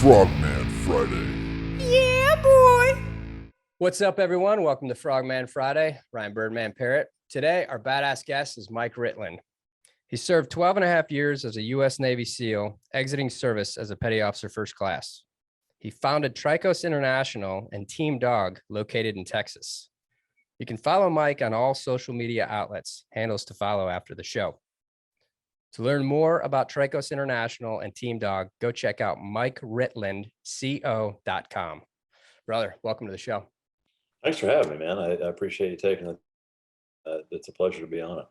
Frogman Friday. Yeah, boy. What's up, everyone? Welcome to Frogman Friday. Ryan Birdman Parrott. Today, our badass guest is Mike Ritland. He served 12 and a half years as a U.S. Navy SEAL, exiting service as a petty officer first class. He founded Trikos International and Team Dog, located in Texas. You can follow Mike on all social media outlets, handles to follow after the show. To learn more about Trikos International and Team Dog, go check out MikeRitlandCO.com. Brother, welcome to the show. Thanks for having me, man. I appreciate you taking it. It's a pleasure to be on it.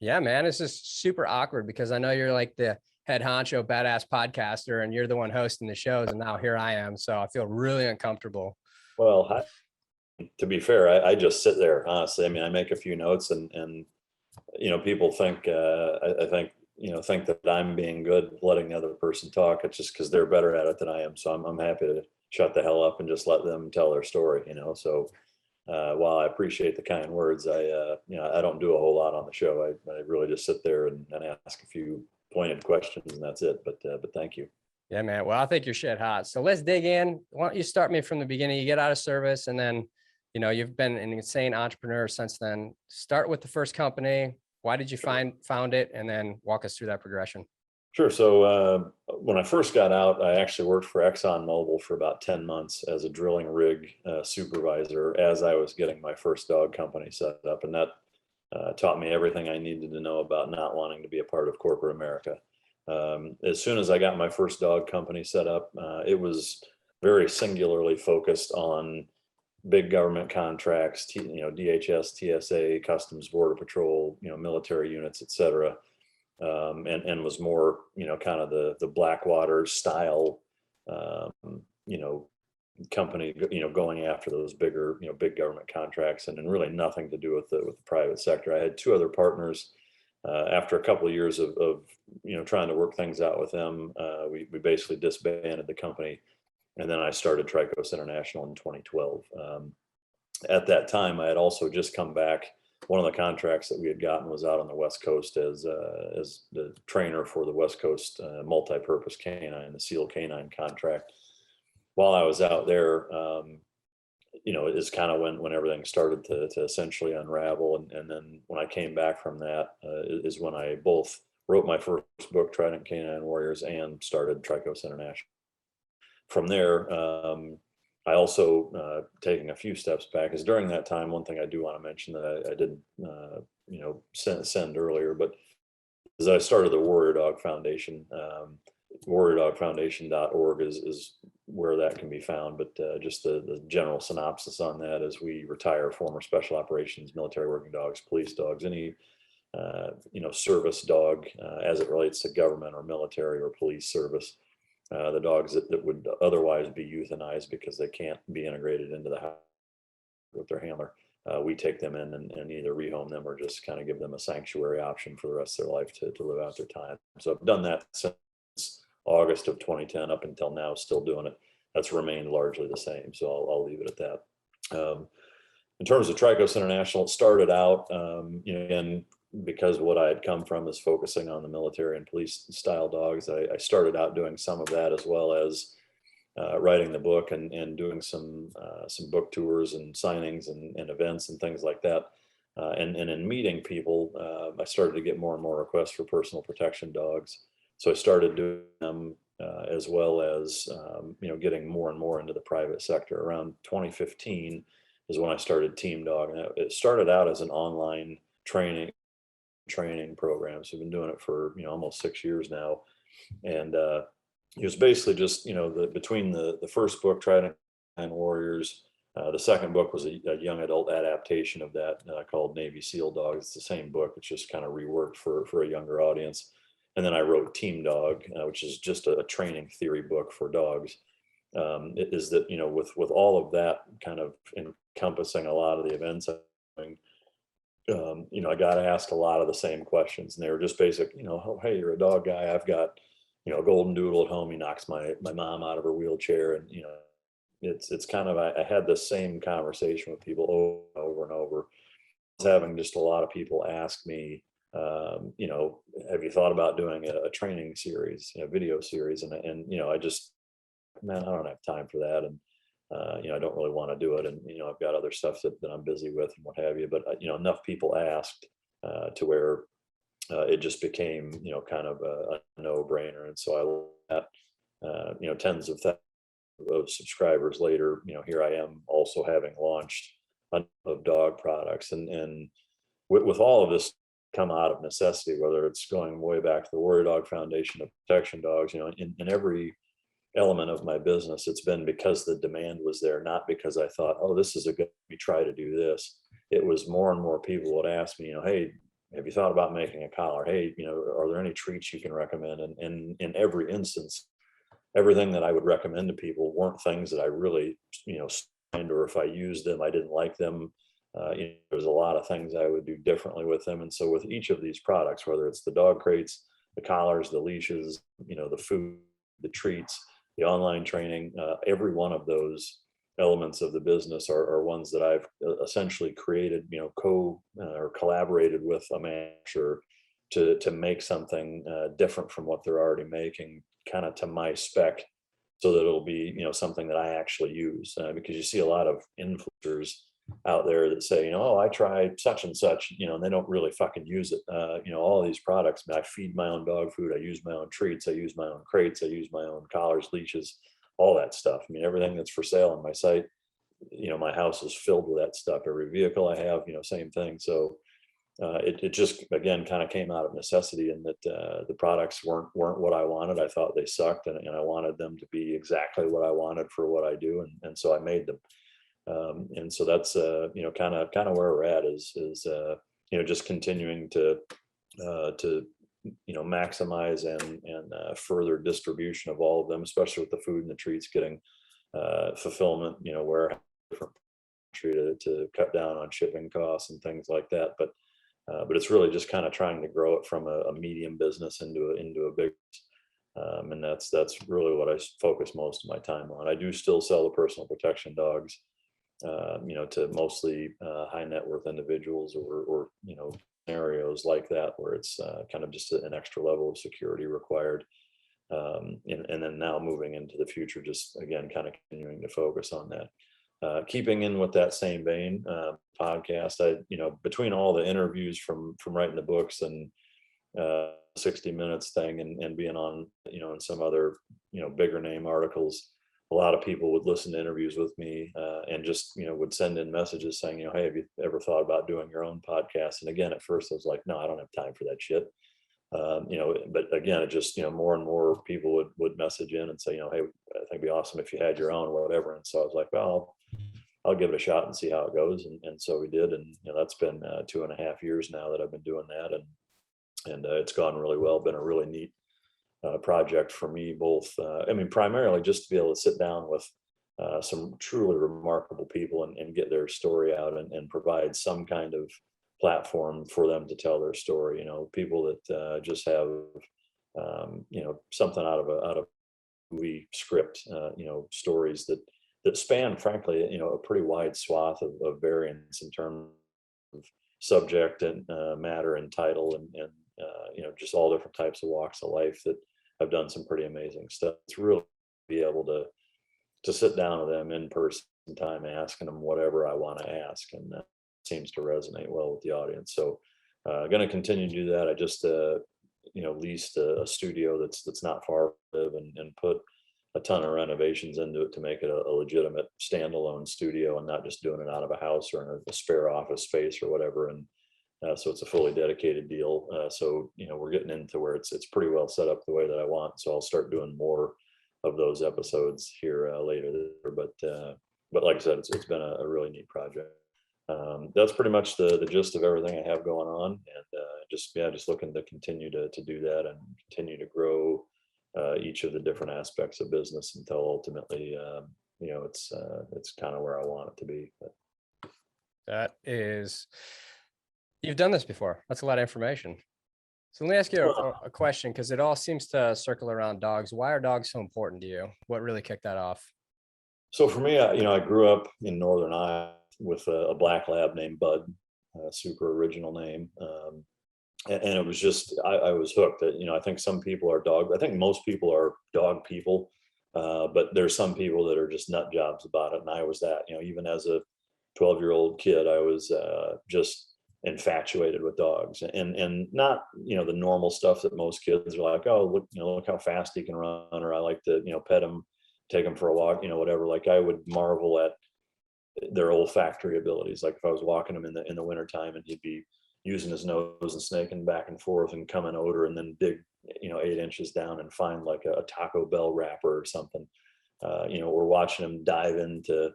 Yeah, man. It's just super awkward because I know you're like the head honcho badass podcaster and you're the one hosting the shows. And now here I am. So I feel really uncomfortable. Well, to be fair, I just sit there, honestly. I mean, I make a few notes and people think, I think that I'm being good letting the other person talk. It's just because they're better at it than I am. So I'm happy to shut the hell up and just let them tell their story, So while I appreciate the kind words, I don't do a whole lot on the show. I really just sit there and ask a few pointed questions and that's it. But thank you. Yeah, man. Well, I think you're shit hot. So let's dig in. Why don't you start me from the beginning? You get out of service and then, you've been an insane entrepreneur since then. Start with the first company. Why did you found it? And then walk us through that progression. Sure. So when I first got out, I actually worked for ExxonMobil for about 10 months as a drilling rig supervisor as I was getting my first dog company set up. And that taught me everything I needed to know about not wanting to be a part of corporate America. As soon as I got my first dog company set up, it was very singularly focused on big government contracts, DHS, TSA, Customs, Border Patrol, military units, et cetera. And was more, kind of the Blackwater style, company, going after those bigger, big government contracts and really nothing to do with the private sector. I had two other partners. After a couple of years of trying to work things out with them, we basically disbanded the company. And then I started Trikos International in 2012. At that time, I had also just come back. One of the contracts that we had gotten was out on the West Coast as the trainer for the West Coast multi-purpose canine, the SEAL canine contract. While I was out there, is kind of when everything started to essentially unravel. And then when I came back from that is when I both wrote my first book, Trident Canine Warriors, and started Trikos International. From there, I also, taking a few steps back, because during that time, one thing I do want to mention that I did, send earlier, but as I started the Warrior Dog Foundation, warriordogfoundation.org is where that can be found. But just the general synopsis on that is we retire former special operations, military working dogs, police dogs, any, service dog as it relates to government or military or police service. The dogs that would otherwise be euthanized because they can't be integrated into the house with their handler. We take them in and either rehome them or just kind of give them a sanctuary option for the rest of their life to live out their time. So I've done that since August of 2010 up until now, still doing it. That's remained largely the same. So I'll leave it at that. In terms of Trikos International, it started out, and because what I had come from is focusing on the military and police style dogs, I started out doing some of that as well as writing the book and doing some book tours and signings and events and things like that. And in meeting people, I started to get more and more requests for personal protection dogs. So I started doing them as well as, getting more and more into the private sector. Around 2015 is when I started Team Dog. And it started out as an online training program. So I've been doing it for, almost 6 years now. And it was basically just, between the first book, Trident Canine Warriors, the second book was a young adult adaptation of that called Navy SEAL Dogs. It's the same book. It's just kind of reworked for a younger audience. And then I wrote Team Dog, which is just a training theory book for dogs. It is that, with all of that kind of encompassing a lot of the events I'm doing, I got asked a lot of the same questions, and they were just basic, oh, hey, you're a dog guy. I've got, a golden doodle at home. He knocks my mom out of her wheelchair. And, it's kind of, I had the same conversation with people over and over. I was having just a lot of people ask me, have you thought about doing a training series, video series? And I just man, I don't have time for that. And, I don't really want to do it. And, I've got other stuff that I'm busy with and what have you. But, enough people asked to where it just became, kind of a no-brainer. And so I looked at, tens of thousands of subscribers later, here I am also having launched of dog products. And with all of this come out of necessity, whether it's going way back to the Warrior Dog Foundation of protection dogs, in every element of my business, it's been because the demand was there, not because I thought, oh, this is a good, we try to do this. It was more and more people would ask me, hey, have you thought about making a collar? Hey, are there any treats you can recommend? And in every instance, everything that I would recommend to people weren't things that I really, signed, or if I used them, I didn't like them. There's a lot of things I would do differently with them. And so with each of these products, whether it's the dog crates, the collars, the leashes, the food, the treats, the online training, every one of those elements of the business are ones that I've essentially created, or collaborated with a manager to make something different from what they're already making, kind of to my spec, so that it'll be, something that I actually use. Because you see a lot of influencers out there that say, oh, I tried such and such, and they don't really fucking use it. All these products, I feed my own dog food, I use my own treats, I use my own crates, I use my own collars, leashes, all that stuff. Everything that's for sale on my site, my house is filled with that stuff. Every vehicle I have, same thing. So it just, again, kind of came out of necessity, and that the products weren't what I wanted. I thought they sucked, and I wanted them to be exactly what I wanted for what I do. And so I made them. And so that's, kind of where we're at is just continuing to maximize and further distribution of all of them, especially with the food and the treats, getting fulfillment, where different to cut down on shipping costs and things like that. But it's really just kind of trying to grow it from a medium business into a big, and that's really what I focus most of my time on. I do still sell the personal protection dogs, to mostly high net worth individuals, or scenarios like that, where it's kind of just an extra level of security required. And then now moving into the future, just again, kind of continuing to focus on that. Keeping in with that same vein, podcast, between all the interviews from writing the books and 60 Minutes thing, and being on, in some other, bigger name articles, a lot of people would listen to interviews with me, and just, would send in messages saying, hey, have you ever thought about doing your own podcast? And again, at first I was like, no, I don't have time for that shit. But again, it just, more and more people would message in and say, hey, I think it'd be awesome if you had your own, or whatever. And so I was like, well, I'll give it a shot and see how it goes. And so we did. And, that's been 2.5 years now that I've been doing that. And it's gone really well, been a really neat project for me, both, primarily just to be able to sit down with some truly remarkable people and get their story out, and provide some kind of platform for them to tell their story. People that just have, something out of a movie script, stories that span, frankly, a pretty wide swath of variance in terms of subject and matter and title, and just all different types of walks of life that have done some pretty amazing stuff. It's really be able to sit down with them in person time, asking them whatever I want to ask, and that seems to resonate well with the audience. So going to continue to do that. I just leased a studio that's not far from, and put a ton of renovations into it to make it a legitimate standalone studio, and not just doing it out of a house or in a spare office space or whatever. And so it's a fully dedicated deal. So we're getting into where it's pretty well set up the way that I want. So I'll start doing more of those episodes here later this year. But like I said, it's been a really neat project. That's pretty much the gist of everything I have going on, and just looking to continue to do that, and continue to grow each of the different aspects of business until ultimately, it's kind of where I want it to be. But. You've done this before. That's a lot of information. So let me ask you a question, because it all seems to circle around dogs. Why are dogs so important to you? What really kicked that off? So for me, I grew up in Northern Iowa with a black lab named Bud, super original name. And it was just, I was hooked. I think some people are I think most people are dog people. But there's some people that are just nut jobs about it. And I was that, even as a 12-year-old kid, I was just infatuated with dogs, and not, the normal stuff that most kids are like, oh, look, look how fast he can run, or I like to, pet him, take him for a walk, whatever. Like, I would marvel at their olfactory abilities. Like, if I was walking him in the wintertime, and he'd be using his nose and snaking back and forth and coming odor, and then dig, 8 inches down and find like a Taco Bell wrapper or something. We're watching him dive into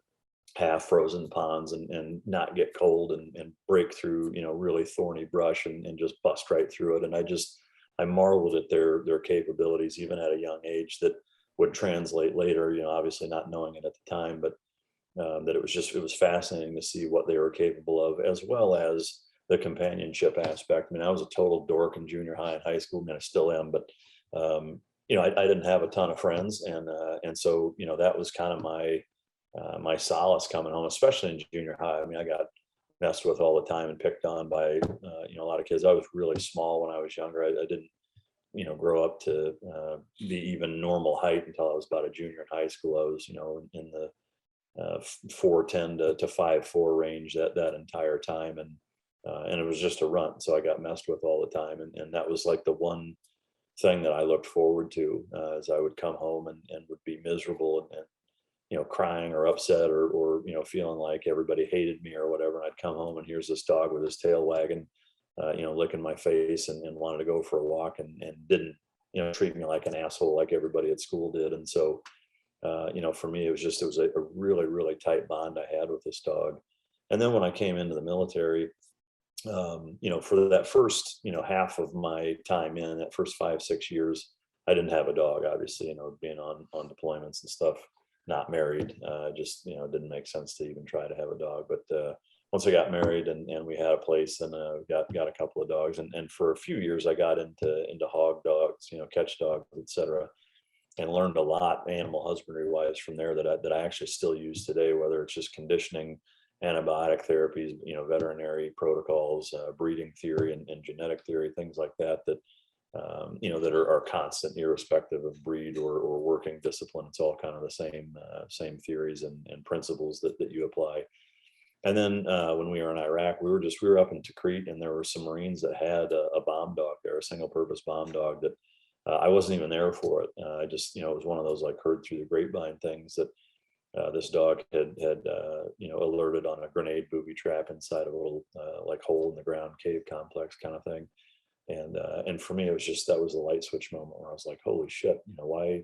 half frozen ponds, and not get cold, and break through, really thorny brush, and just bust right through it. And I marveled at their capabilities, even at a young age, that would translate later, obviously not knowing it at the time, but that it was fascinating to see what they were capable of, as well as the companionship aspect. I mean, I was a total dork in junior high and high school. I mean, I still am, but I didn't have a ton of friends, and so, that was kind of my solace coming home, especially in junior high. I mean, I got messed with all the time and picked on by a lot of kids. I was really small when I was younger. I didn't grow up to be even normal height until I was about a junior in high school. I was in the 4'10" to 5'4" range that entire time, and it was just a run. So I got messed with all the time, and that was like the one thing that I looked forward to, as I would come home, and would be miserable, and crying or upset, or feeling like everybody hated me or whatever. And I'd come home, and here's this dog with his tail wagging, licking my face, and wanted to go for a walk, and didn't treat me like an asshole like everybody at school did. And so for me, it was a really, really tight bond I had with this dog. And then when I came into the military, for that first, half of my time in that first 5, 6 years, I didn't have a dog, obviously, being on deployments and stuff, not married, just, it didn't make sense to even try to have a dog. But once I got married, and we had a place, and got a couple of dogs, and for a few years I got into hog dogs, catch dogs, etc., and learned a lot animal husbandry wise from there, that I actually still use today, whether it's just conditioning, antibiotic therapies, veterinary protocols, breeding theory, and genetic theory, things like that that are constant, irrespective of breed or working discipline. It's all kind of the same theories and principles that you apply. And then when we were in Iraq, we were up in Tikrit, and there were some Marines that had a bomb dog there, a single purpose bomb dog that I wasn't even there for it. I just, it was one of those, like, heard through the grapevine things that this dog had alerted on a grenade booby trap inside of a little like hole in the ground cave complex kind of thing. And for me, it was just, that was the light switch moment where I was like, holy shit, why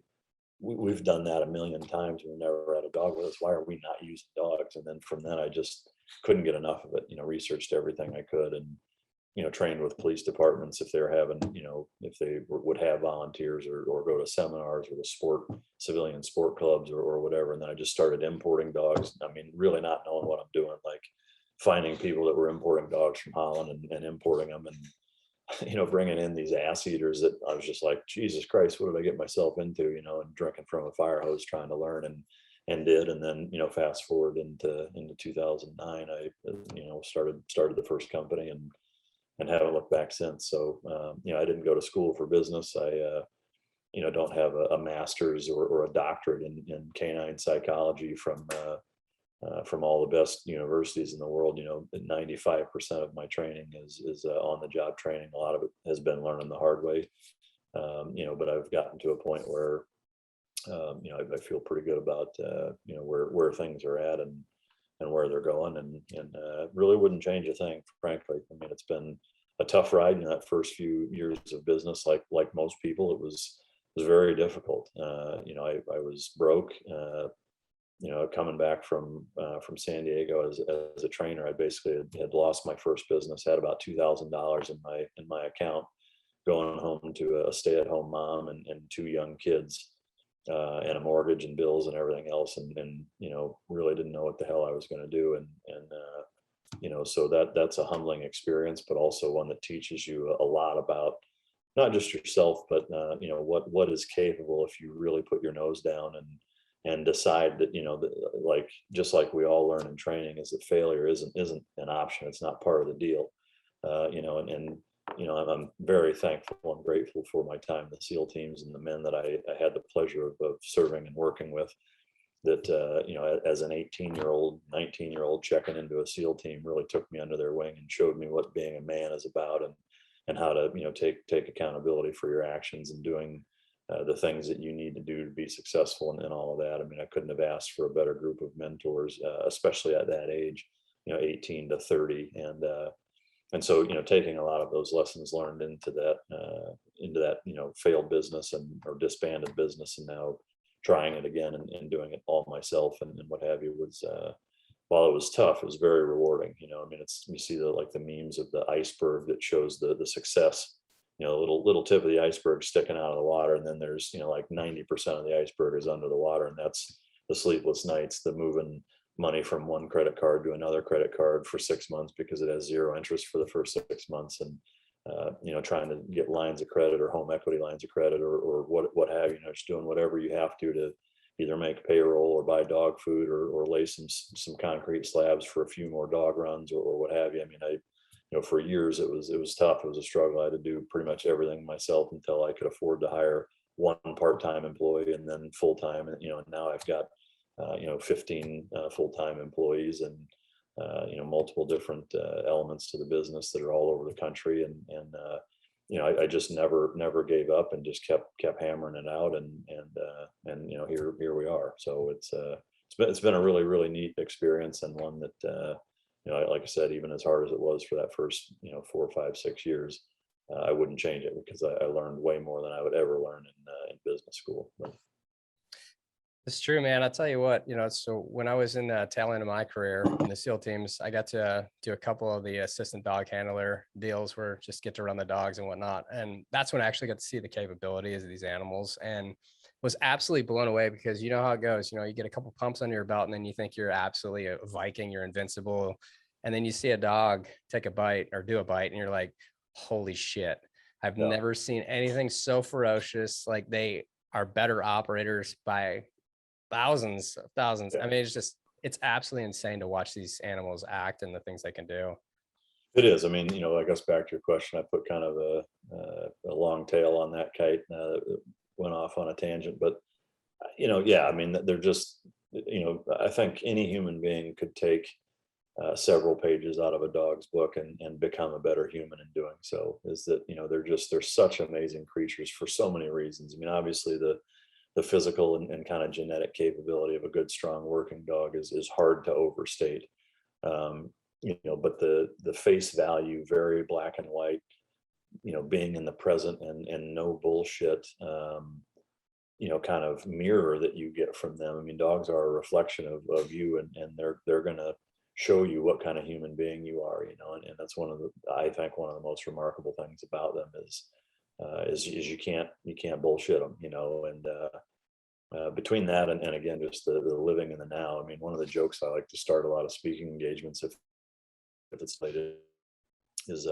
we've done that a million times. We've never had a dog with us. Why are we not using dogs? And then from then, I just couldn't get enough of it. Researched everything I could, and trained with police departments if they were having, if they would have volunteers, or go to seminars with civilian sport clubs, or whatever. And then I just started importing dogs. I mean, really not knowing what I'm doing, like finding people that were importing dogs from Holland, and importing them, and bringing in these ass eaters that I was just like, Jesus Christ, what did I get myself into? And drinking from a fire hose, trying to learn, and did. And then fast forward into 2009, I started the first company, and haven't looked back since. So I didn't go to school for business. I don't have a master's or a doctorate in canine psychology from all the best universities in the world. 95% of my training is on the job training. A lot of it has been learning the hard way. But I've gotten to a point where I feel pretty good about where things are at, and where they're going, and really wouldn't change a thing, frankly. I mean, it's been a tough ride in that first few years of business. Like most people, it was very difficult. I was broke. Coming back from San Diego as a trainer, I basically had lost my first business. Had about $2,000 in my account, going home to a stay-at-home mom, and two young kids. And a mortgage and bills and everything else, and really didn't know what the hell I was going to do, and so that's a humbling experience, but also one that teaches you a lot about not just yourself, but what is capable if you really put your nose down, and decide that like, just like we all learn in training, is that failure isn't an option. It's not part of the deal. And I'm very thankful and grateful for my time in the SEAL teams and the men that I had the pleasure of serving and working with. That as an 18-year-old, 19-year-old checking into a SEAL team really took me under their wing and showed me what being a man is about, and how to take accountability for your actions and doing the things that you need to do to be successful and all of that. I mean, I couldn't have asked for a better group of mentors, especially at that age, 18 to 30, and so taking a lot of those lessons learned into that failed business or disbanded business, and now trying it again and doing it all myself and what have you was, while it was tough, it was very rewarding. I mean, you see the memes of the iceberg that shows the success, little tip of the iceberg sticking out of the water, and then there's 90% of the iceberg is under the water, and that's the sleepless nights, the moving money from one credit card to another credit card for 6 months because it has zero interest for the first 6 months, and trying to get lines of credit or home equity lines of credit or what have you, just doing whatever you have to either make payroll or buy dog food or lay some concrete slabs for a few more dog runs or what have you. I mean, for years it was tough. It was a struggle. I had to do pretty much everything myself until I could afford to hire one part-time employee and then full-time. And now I've got 15 full-time employees and multiple different elements to the business that are all over the country, and I just never gave up and just kept hammering it out, and here we are. So it's been a really, really neat experience, and one that like I said, even as hard as it was for that first 4, 5, 6 years, I wouldn't change it because I learned way more than I would ever learn in business school. But, It's true, man. I'll tell you what, so when I was in the tail end of my career in the SEAL teams, I got to do a couple of the assistant dog handler deals where just get to run the dogs and whatnot. And that's when I actually got to see the capabilities of these animals and was absolutely blown away, because you know how it goes. You get a couple pumps under your belt and then you think you're absolutely a Viking, you're invincible. And then you see a dog take a bite or do a bite and you're like, holy shit, I've never seen anything so ferocious. Like, they are better operators by thousands. yeah. I mean, it's absolutely insane to watch these animals act and the things they can do. It is. I mean, I guess back to your question, I put kind of a long tail on that kite that went off on a tangent, but yeah, I mean, they're just, I think any human being could take several pages out of a dog's book and become a better human in doing so. Is that, they're such amazing creatures for so many reasons. I mean, obviously the physical and kind of genetic capability of a good, strong working dog is hard to overstate. But the face value, very black and white, being in the present and no bullshit, kind of mirror that you get from them. I mean, dogs are a reflection of you, and they're going to show you what kind of human being you are, and that's I think one of the most remarkable things about them is you can't bullshit them, and between that and again, just the living in the now. I mean, one of the jokes I like to start a lot of speaking engagements, if it's slated, is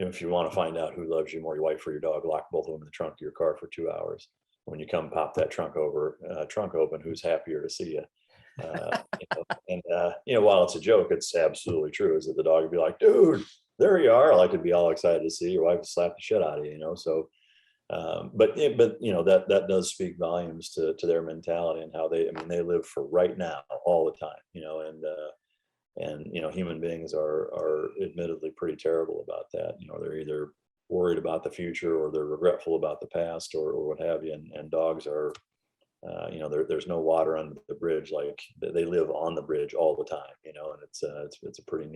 if you want to find out who loves you more, your wife or your dog, lock both of them in the trunk of your car for 2 hours. When you come pop that trunk open, who's happier to see you? While it's a joke, it's absolutely true. Is that the dog would be like, dude, there you are. Like, it'd be all excited to see your wife slap the shit out of you, so but that does speak volumes to their mentality and how they live for right now all the time, and human beings are admittedly pretty terrible about that. They're either worried about the future or they're regretful about the past or what have you, and dogs are there's no water under the bridge. Like, they live on the bridge all the time, and it's a pretty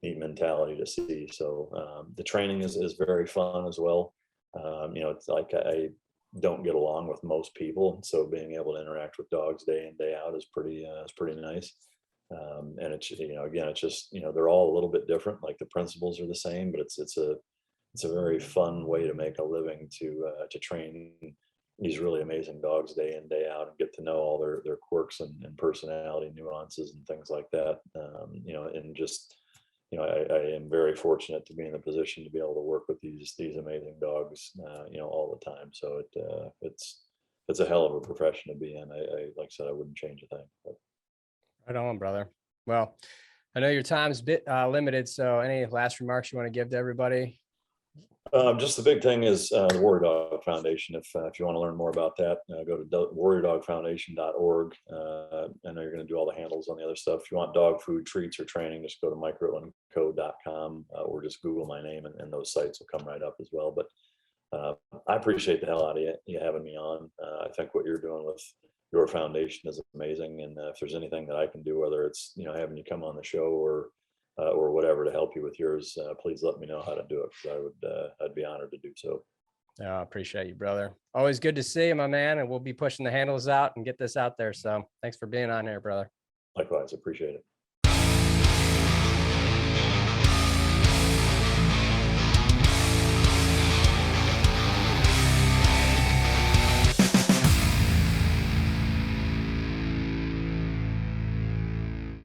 neat mentality to see. So the training is very fun as well. It's like I don't get along with most people, so being able to interact with dogs day in, day out is pretty nice. And it's again, it's just they're all a little bit different. Like, the principles are the same, but it's a very fun way to make a living to train these really amazing dogs day in, day out, and get to know all their quirks and personality nuances and things like that. And just I am very fortunate to be in the position to be able to work with these amazing dogs, all the time. So it's a hell of a profession to be in. I like I said, I wouldn't change a thing. But. Right on, brother. Well, I know your time's a bit limited, so any last remarks you want to give to everybody? Just the big thing is the Warrior Dog Foundation. If you want to learn more about that, go to warriordogfoundation.org. I know you're going to do all the handles on the other stuff. If you want dog food, treats, or training, just go to mikeritlandco.com or just Google my name, and those sites will come right up as well. But I appreciate the hell out of you having me on. I think what you're doing with your foundation is amazing. And if there's anything that I can do, whether it's having you come on the show or whatever to help you with yours, please let me know how to do it, because I'd be honored to do so. I appreciate you, brother. Always good to see you, my man. And we'll be pushing the handles out and get this out there. So thanks for being on here, brother. Likewise, appreciate it.